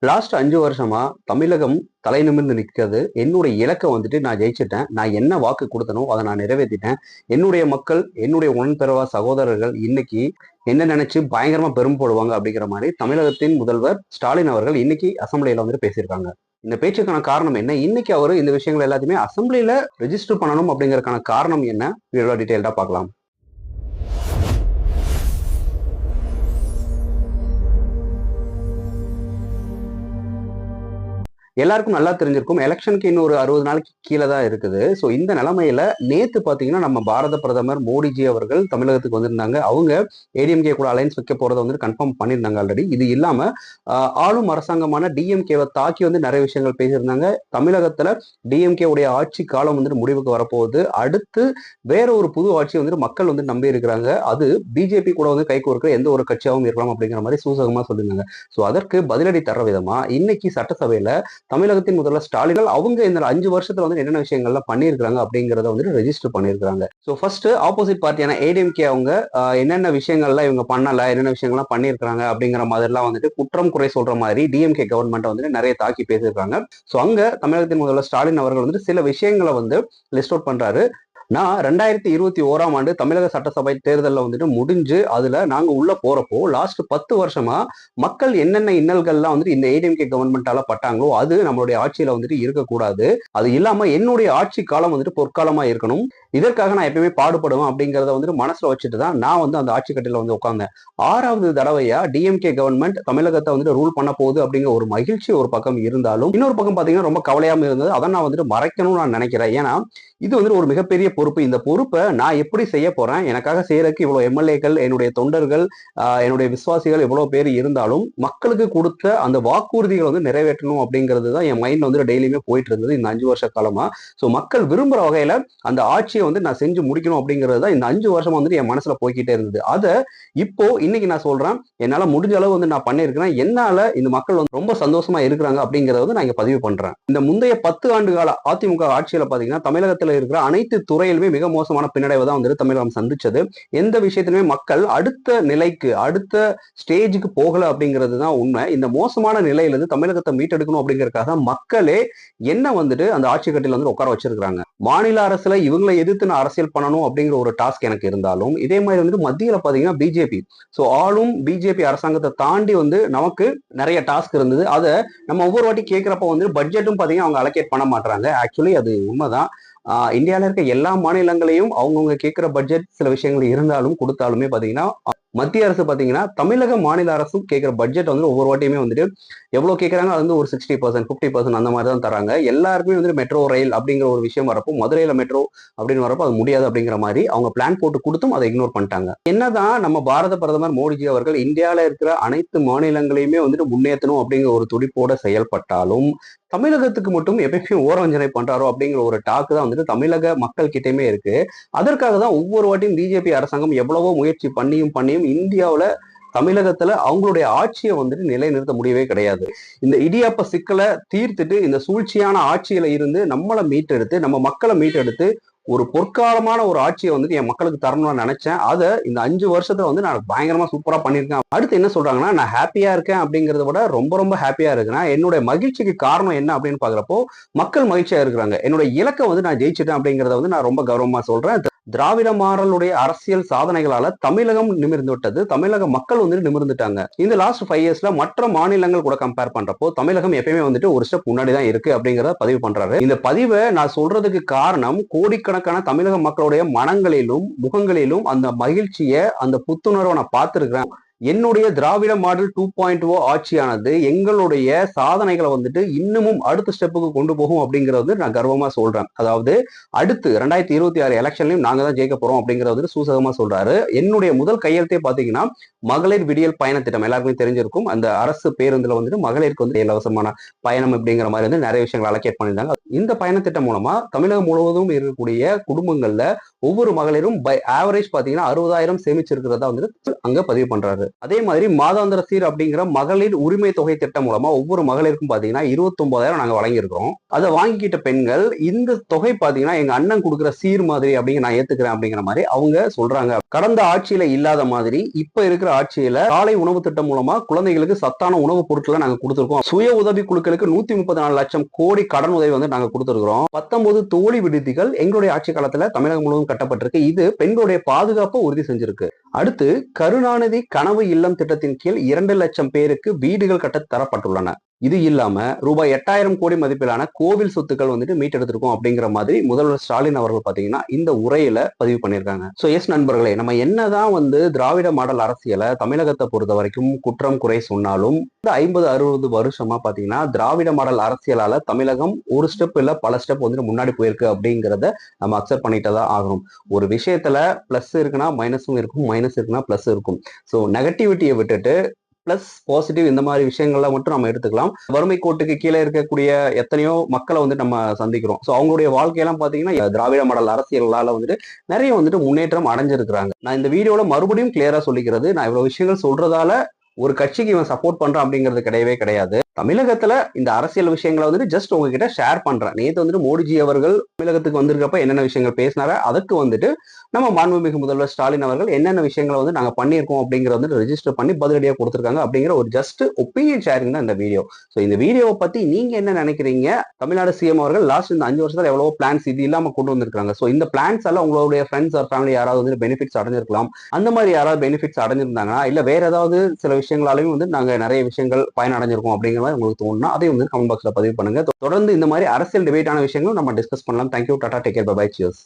Last 5 வருஷமா தமிழகம் தலை நிமிர்ந்து நிற்கிறது. என்னுடைய இலக்கை வந்துட்டு நான் ஜெயிச்சிட்டேன். நான் என்ன வாக்கு கொடுத்தனோ அதை நான் நிறைவேற்றிட்டேன். என்னுடைய மக்கள், என்னுடைய உடன்பிறவா சகோதரர்கள் இன்னைக்கு என்ன நினைச்சு பயங்கரமா பெருமைப்படுவாங்க அப்படிங்கிற மாதிரி தமிழகத்தின் முதல்வர் ஸ்டாலின் அவர்கள் இன்னைக்கு அசெம்பிளியில வந்துட்டு பேசியிருக்காங்க. இந்த பேச்சுக்கான காரணம் என்ன? இன்னைக்கு அவரு இந்த விஷயங்கள் எல்லாத்தையுமே அசெம்பிளியில ரெஜிஸ்டர் பண்ணணும் அப்படிங்கறதுக்கான காரணம் என்ன? டீடைல்டா பார்க்கலாம். எல்லாருக்கும் நல்லா தெரிஞ்சிருக்கும். எலெக்ஷனுக்கு இன்னும் ஒரு 60 நாளைக்கு கீழே தான் இருக்குது. ஸோ இந்த நிலைமையில நேத்து பாத்தீங்கன்னா நம்ம பாரத பிரதமர் மோடிஜி அவர்கள் தமிழகத்துக்கு வந்திருந்தாங்க. அவங்க ஏடிஎம்கே கூட அலைன்ஸ் வைக்க போறதை வந்து கன்ஃபார்ம் பண்ணியிருந்தாங்க ஆல்ரெடி. இது இல்லாம ஆளும் அரசாங்கமான டிஎம்கேவை தாக்கி வந்து நிறைய விஷயங்கள் பேசியிருந்தாங்க. தமிழகத்துல டிஎம்கே உடைய ஆட்சி காலம் வந்துட்டு முடிவுக்கு வரப்போகுது. அடுத்து வேற ஒரு புது ஆட்சியை வந்து மக்கள் வந்து நம்பி இருக்கிறாங்க. அது பிஜேபி கூட வந்து கை கோர்க்கிற எந்த ஒரு கட்சியாகவும் இருக்கலாம் அப்படிங்கிற மாதிரி சூசகமா சொல்லியிருந்தாங்க. ஸோ அதற்கு பதிலடி தர விதமா இன்னைக்கு சட்டசபையில தமிழகத்தின் முதல்வர் ஸ்டாலின் அவங்க இந்த 5 வருஷத்துல வந்து என்னென்ன விஷயங்கள்லாம் பண்ணியிருக்காங்க அப்படிங்கறத வந்து ரெஜிஸ்டர் பண்ணியிருக்காங்க. ஸோ ஃபர்ஸ்ட் ஆப்போசிட் பார்ட்டியான ஏடிஎம்கே அவங்க என்னென்ன விஷயங்கள்லாம் இவங்க பண்ணல, என்னென்ன விஷயங்கள்லாம் பண்ணியிருக்காங்க அப்படிங்கிற மாதிரிலாம் வந்துட்டு குற்றம் குறை சொல்ற மாதிரி டிஎம்கே கவர்மெண்ட் வந்துட்டு நிறைய தாக்கி பேசியிருக்காங்க. ஸோ அங்க தமிழகத்தின் முதல்வர் ஸ்டாலின் அவர்கள் வந்துட்டு சில விஷயங்களை வந்து லிஸ்ட் அவுட் பண்றாரு. நான் 2021ஆம் ஆண்டு தமிழக சட்டசபை தேர்தலில் வந்துட்டு முடிஞ்சு அதுல நாங்க உள்ள போறப்போ லாஸ்ட் 10 வருஷமா மக்கள் என்னென்ன இன்னல்கள்லாம் வந்துட்டு இந்த ஏடிஎம்கே கவர்மெண்டால பட்டாங்களோ அது நம்மளுடைய ஆட்சியில வந்துட்டு இருக்கக்கூடாது. அது இல்லாம என்னுடைய ஆட்சி காலம் வந்துட்டு பொற்காலமா இருக்கணும். இதற்காக நான் எப்பயுமே பாடுபடுவேன் அப்படிங்கறத வந்துட்டு மனசுல வச்சுட்டு தான் நான் வந்து அந்த ஆட்சி கட்டில வந்து உட்கார்ந்தேன். 6வது தடவையா டிஎம்கே கவர்மெண்ட் தமிழகத்தை வந்துட்டு ரூல் பண்ண போகுது அப்படிங்கிற ஒரு மகிழ்ச்சி ஒரு பக்கம் இருந்தாலும் இன்னொரு பக்கம் பாத்தீங்கன்னா ரொம்ப கவலையாம இருந்தது. அதை நான் வந்துட்டு மறைக்கணும்னு நான் நினைக்கிறேன். ஏன்னா இது வந்துட்டு ஒரு மிகப்பெரிய பொறுப்பு. இந்த பொறுப்பை நான் எப்படி செய்ய போறேன், எனக்காக செய்யறதுக்கு இவ்வளவு எம்எல்ஏக்கள், என்னுடைய தொண்டர்கள், என்னுடைய விசுவாசிகள் எவ்வளவு பேர் இருந்தாலும் மக்களுக்கு கொடுத்த அந்த வாக்குறுதிகளை வந்து நிறைவேற்றணும் அப்படிங்கிறது தான் என் மைண்ட்ல வந்து டெய்லியுமே போயிட்டு இருந்தது இந்த 5 வருஷ காலமா. ஸோ மக்கள் விரும்புற வகையில அந்த ஆட்சியை வந்து நான் செஞ்சு முடிக்கணும் அப்படிங்கிறது தான் இந்த 5 வருஷமா வந்துட்டு என் மனசுல போய்கிட்டே இருந்தது. அதை இப்போ இன்னைக்கு நான் சொல்றேன், என்னால முடிஞ்ச அளவு வந்து நான் பண்ணியிருக்கிறேன். என்னால இந்த மக்கள் வந்து ரொம்ப சந்தோஷமா இருக்கிறாங்க அப்படிங்கறத வந்து நான் இங்க பதிவு பண்றேன். இந்த முந்தைய 10 ஆண்டு கால அதிமுக ஆட்சியில பாத்தீங்கன்னா தமிழகத்துல இருக்கிற அனைத்து துறையிலுமே மிக மோசமான பின்னடைவை தான் வந்து தமிழகம் சந்திச்சது. எந்த விஷயத்திலுமே மக்கள் அடுத்த நிலைக்கு அடுத்த ஸ்டேஜுக்கு போகல அப்படிங்கிறது தான் உண்மை. இந்த மோசமான நிலையிலிருந்து தமிழகத்தை மீட்டெடுக்கணும் அப்படிங்கறதுக்காக மக்களே என்ன வந்துட்டு அந்த ஆட்சி கட்டில வந்து உட்கார வச்சிருக்காங்க. மாநில அரசுல இவங்களை எதிர்த்து நான் அரசியல் பண்ணணும் அப்படிங்கிற ஒரு டாஸ்க் எனக்கு இருந்தாலும் இதே மாதிரி வந்து மத்தியில பாத்தீங்கன்னா பிஜேபி, ஸோ ஆளும் பிஜேபி அரசாங்கத்தை தாண்டி வந்து நமக்கு நிறைய டாஸ்க் இருந்தது. அதை நம்ம ஒவ்வொரு வாட்டி கேட்கிறப்ப வந்து பட்ஜெட்டும் பாத்தீங்கன்னா அவங்க அலோகேட் பண்ண மாட்டாங்க. ஆக்சுவலி அது உண்மைதான். இந்தியாவில் இருக்க எல்லா மாநிலங்களையும் அவங்கவுங்க கேட்கிற பட்ஜெட் சில விஷயங்கள் இருந்தாலும் கொடுத்தாலுமே பாத்தீங்கன்னா மத்திய அரசு பாத்தீங்கன்னா தமிழக மாநில அரசும் கேட்கிற பட்ஜெட் வந்து ஒவ்வொரு வாட்டியுமே வந்துட்டு எவ்வளவு கேட்கறாங்க அது வந்து ஒரு 60%, 50% அந்த மாதிரி தான் தராங்க. எல்லாருக்குமே வந்து மெட்ரோ ரயில் அப்படிங்கிற ஒரு விஷயம் வரப்போ மதுரையில மெட்ரோ அப்படின்னு வரப்போ அது முடியாது அப்படிங்கிற மாதிரி அவங்க பிளான் போட்டு கொடுத்தும் அதை இக்னோர் பண்ணிட்டாங்க. என்னதான் நம்ம பாரத பிரதமர் மோடிஜி அவர்கள் இந்தியாவில இருக்கிற அனைத்து மாநிலங்களையுமே வந்துட்டு முன்னேற்றணும் அப்படிங்கிற ஒரு துடிப்போட செயல்பட்டாலும் தமிழகத்துக்கு மட்டும் எப்பயுமே ஓரவஞ்சனை பண்றாரோ அப்படிங்கிற ஒரு டாக்கு தான் வந்துட்டு தமிழக மக்கள் கிட்டயுமே இருக்கு. அதற்காக தான் ஒவ்வொரு வாட்டியும் பிஜேபி அரசாங்கம் எவ்வளவோ முயற்சி பண்ணியும் இந்தியாவுல தமிழகத்துல அவங்களுடைய ஆட்சியை வந்துட்டு நிலைநிறுத்த முடியவே கிடையாது. இந்த இடியாப்ப சிக்கலை தீர்த்துட்டு இந்த சூழ்ச்சியான ஆட்சியில இருந்து நம்மளை மீட்டெடுத்து நம்ம மக்களை மீட்டெடுத்து ஒரு பொற்காலமான ஒரு ஆட்சியை வந்துட்டு என் மக்களுக்கு தரணும்னு நினைச்சேன். அதை இந்த 5 வருஷத்துல வந்து நான் பயங்கரமா சூப்பரா பண்ணியிருக்கேன். அடுத்து என்ன சொல்றாங்கன்னா, நான் ஹாப்பியா இருக்கேன் அப்படிங்கறத விட ரொம்ப ஹாப்பியா இருக்கிறேன். என்னுடைய மகிழ்ச்சிக்கு காரணம் என்ன அப்படின்னு பாக்குறப்போ மக்கள் மகிழ்ச்சியா இருக்கிறாங்க. என்னுடைய இலக்கை வந்து நான் ஜெயிச்சிட்டேன் அப்படிங்கறத வந்து நான் ரொம்ப கௌரவமா சொல்றேன். திராவிட மாடலுடைய அரசியல் சாதனைகளால தமிழகம் நிமிர்ந்து விட்டது. தமிழக மக்கள் வந்துட்டு நிமிர்ந்துட்டாங்க. இந்த லாஸ்ட் 5 இயர்ஸ்ல மற்ற மாநிலங்கள் கூட கம்பேர் பண்றப்போ தமிழகம் எப்பயுமே வந்துட்டு ஒரு ஸ்டெப் முன்னாடி தான் இருக்கு அப்படிங்கறத பதிவு பண்றாரு. இந்த பதிவை நான் சொல்றதுக்கு காரணம் கோடிக்கணக்கான தமிழக மக்களுடைய மனங்களிலும் முகங்களிலும் அந்த மகிழ்ச்சியை அந்த புத்துணர்வை நான் பார்த்திருக்கிறேன். என்னுடைய திராவிட மாடல் 2.0 ஆட்சியானது எங்களுடைய சாதனைகளை வந்துட்டு இன்னமும் அடுத்த ஸ்டெப்புக்கு கொண்டு போகும் அப்படிங்கறது நான் கர்வமா சொல்றேன். அதாவது அடுத்து 2026 எலெக்ஷன்லயும் நாங்க தான் ஜெயிக்க போறோம் அப்படிங்கறது சூசகமா சொல்றாரு. என்னுடைய முதல் கையெழுத்தே பாத்தீங்கன்னா மகளிர் விடியல் பயண திட்டம் எல்லாருக்குமே தெரிஞ்சிருக்கும். அந்த அரசு பேருந்துல வந்துட்டு மகளிருக்கு வந்து இலவசமான பயணம் அப்படிங்கிற மாதிரி வந்து நிறைய விஷயங்கள் அலோகேட் பண்ணியிருந்தாங்க. இந்த பயண திட்டம் மூலமா தமிழகம் முழுவதும் இருக்கக்கூடிய குடும்பங்கள்ல ஒவ்வொரு மகளிரும் பை ஆவரேஜ் பாத்தீங்கன்னா 60,000 சேமிச்சிருக்கிறதா வந்துட்டு அங்க பதிவு பண்றாரு. அதே மாதிரி மாதாந்திர சீர் அப்படிங்கிற மகளிர் உரிமை தொகை திட்டம் மூலமா ஒவ்வொரு மகளிருக்கும் பாத்தீங்கன்னா 29,000 நாங்க வழங்கியிருக்கிறோம். அதை வாங்கிக்கிட்ட பெண்கள் இந்த தொகை பாத்தீங்கன்னா எங்க அண்ணன் கொடுக்குற சீர் மாதிரி அப்படிங்க நான் ஏத்துக்கிறேன் அப்படிங்கிற மாதிரி அவங்க சொல்றாங்க. கடந்த ஆட்சியில இல்லாத மாதிரி இப்ப இருக்கிற ஆட்சியில காலை உணவு திட்டம் மூலமா குழந்தைகளுக்கு சத்தான உணவுப் பொருட்களை நாங்க கொடுத்திருக்கோம். சுய உதவி குழுக்களுக்கு 134 லட்சம் கோடி கடன் உதவி வந்து நாங்க கொடுத்திருக்கிறோம். 19 தோழி விடுதிகள் எங்களுடைய ஆட்சி காலத்துல தமிழகம் முழுவதும் கட்டப்பட்டிருக்கு. இது பெண்களுடைய பாதுகாப்பை உறுதி செஞ்சிருக்கு. அடுத்து கருணாநிதி கனவு இல்லம் திட்டத்தின் கீழ் 2 லட்சம் பேருக்கு வீடுகள் கட்ட தரப்பட்டுள்ளன. இது இல்லாம ரூபாய் 8,000 கோடி மதிப்பிலான கோவில் சொத்துக்கள் வந்துட்டு மீட்டெடுத்திருக்கோம் அப்படிங்கிற மாதிரி முதல்வர் ஸ்டாலின் அவர்கள் பாத்தீங்கன்னா இந்த உரையில பதிவு பண்ணியிருக்காங்க. சோ எஸ் நண்பர்களே, நம்ம என்னதான் வந்து திராவிட மாடல் அரசியலை தமிழகத்தை பொறுத்த வரைக்கும் குற்றம் குறை சொன்னாலும் இந்த 50-60 வருஷமா பாத்தீங்கன்னா திராவிட மாடல் அரசியலால தமிழகம் ஒரு ஸ்டெப் இல்ல பல ஸ்டெப் வந்துட்டு முன்னாடி போயிருக்கு அப்படிங்கிறத நம்ம அக்செப்ட் பண்ணிட்டு தான் ஆகணும். ஒரு விஷயத்துல பிளஸ் இருக்குன்னா மைனஸும் இருக்கும், மைனஸ் இருக்குன்னா பிளஸ் இருக்கும். சோ நெகட்டிவிட்டியை விட்டுட்டு பிளஸ் பாசிட்டிவ் இந்த மாதிரி விஷயங்கள்ல மட்டும் நம்ம எடுத்துக்கலாம். வறுமை கோட்டுக்கு கீழே இருக்கக்கூடிய எத்தனையோ மக்களை வந்து நம்ம சந்திக்கிறோம். ஸோ அவங்களுடைய வாழ்க்கையெல்லாம் பாத்தீங்கன்னா திராவிட மாடல் அரசியலால வந்துட்டு நிறைய வந்துட்டு முன்னேற்றம் அடைஞ்சிருக்கிறாங்க. நான் இந்த வீடியோல மறுபடியும் கிளியரா சொல்லிக்கிறது, நான் இவ்வளவு விஷயங்கள் சொல்றதால ஒரு கட்சிக்கு இவன் சப்போர்ட் பண்றான் அப்படிங்கிறது கிடையவே கிடையாது. தமிழகத்துல இந்த அரசியல் விஷயங்களை வந்துட்டு ஜஸ்ட் உங்ககிட்ட ஷேர் பண்றேன். நேற்று வந்துட்டு மோடிஜி அவர்கள் தமிழகத்துக்கு வந்திருக்கப்ப என்னென்ன விஷயங்கள் பேசினாரோ அதுக்கு வந்துட்டு நம்ம மாண்புமிகு முதல்வர் ஸ்டாலின் அவர்கள் என்னென்ன விஷயங்களை வந்து நாங்க பண்ணியிருக்கோம் அப்படிங்கிறத வந்து ரெஜிஸ்டர் பண்ணி பதிலடியா கொடுத்துருக்காங்க அப்படிங்கிற ஒரு ஜஸ்ட் ஒப்பீனியன் ஷேரிங் தான் இந்த வீடியோ. ஸோ இந்த வீடியோவை பத்தி நீங்க என்ன நினைக்கிறீங்க? தமிழ்நாடு சிஎம் அவர்கள் லாஸ்ட் இந்த 5 வருஷத்துல எவ்வளவு பிளான்ஸ் இது இல்லாம கொண்டு வந்திருக்காங்க. ஸோ இந்த பிளான்ஸ் எல்லாம் உங்களுடைய ஃப்ரெண்ட்ஸ் ஆர் ஃபேமிலி யாராவது வந்து பெனிஃபிட்ஸ் அடைஞ்சிருக்கலாம். அந்த மாதிரி யாராவது பெனிஃபிட்ஸ் அடைஞ்சிருந்தாங்கன்னா இல்ல வேற ஏதாவது சில விஷயங்களாலையும் வந்து நாங்க நிறைய விஷயங்கள் பயனடைஞ்சிருக்கோம் அப்படிங்கிற மாதிரி உங்களுக்கு தோணுனா அதையும் வந்து கமெண்ட் பாக்ஸ்ல பதிவு பண்ணுங்க. தொடர்ந்து இந்த மாதிரி அரசியல் டிபேட்டான விஷயங்களும் நம்ம டிஸ்கஸ் பண்ணலாம். Thank you, tata, take care, bye bye, cheers.